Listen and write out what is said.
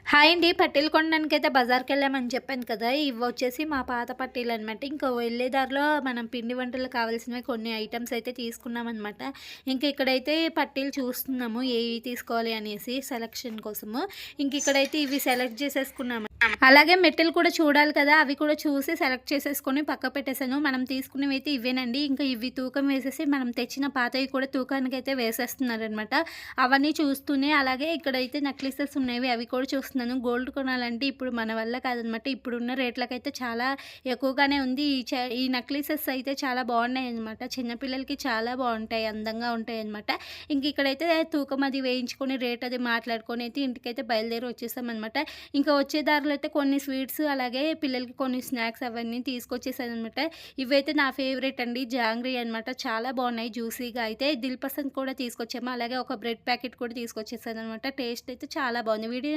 Hi అండి. పట్టీలు కొనడానికైతే బజార్‌కెళ్ళామని చెప్పాను కదా! ఇవొచ్చేసి మా పాత పట్టీలనమాట. ఇంకా వెళ్ళే దారిలో మనం పిండి వంటలకు కావాల్సినవి కొన్ని ఐటెమ్స్ అయితే తీసుకున్నామనమాట. ఇంక ఇక్కడైతే పట్టీలు చూస్తున్నాము ఏవి తీసుకోవాలి అనేసి సెలక్షన్ కోసము. ఇంకిక్కడైతే ఇవి సెలెక్ట్ చేసేసుకున్నాము. అలాగే మెట్టెలు కూడా చూడాలి కదా! అవి కూడా చూసి సెలెక్ట్ చేసేసుకొని పక్కకు పెట్టేసాను. మనం తీసుకున్నవైతే ఇవేనండి. ఇంకా ఇవి తూకం వేసేసి మనం తెచ్చిన పాతవి కూడా తూకానికైతే వేసేస్తున్నారనమాట. అవన్నీ చూస్తూనే అలాగే ఇక్కడైతే నెక్లెసెస్ ఉన్నవి అవి కూడా చూస్తున్నాను. గోల్డ్ కొనాలంటే ఇప్పుడు మన వల్ల కాదనమాట. ఇప్పుడున్న రేట్లకైతే చాలా ఎక్కువగానే ఉంది. ఈ నెక్లెసెస్ అయితే చాలా బాగున్నాయనమాట. చిన్న పిల్లలకి చాలా బాగుంటాయి. అందంగా ఉంటాయనమాట. ఇంక ఇక్కడైతే తూకం అది వేయించుకొని రేట్ అది మాట్లాడుకొని అయితే ఇంటికైతే బయలుదేరి వచ్చేసామనమాట. ఇంకా వచ్చే దారిలో అయితే కొన్ని స్వీట్స్ అలాగే పిల్లలకి కొన్ని స్నాక్స్ అవన్నీ తీసుకొచ్చేసాననమాట. ఇవైతే నా ఫేవరెట్ అండి. జాంగ్రీ అనమాట. చాలా బాగున్నాయి జ్యూసీగా అయితే. దిల్ పసంద్ కూడా తీసుకొచ్చాము. అలాగే ఒక బ్రెడ్ ప్యాకెట్ కూడా తీసుకొచ్చేసాననమాట. టేస్ట్ అయితే చాలా బాగుంది. వీడియో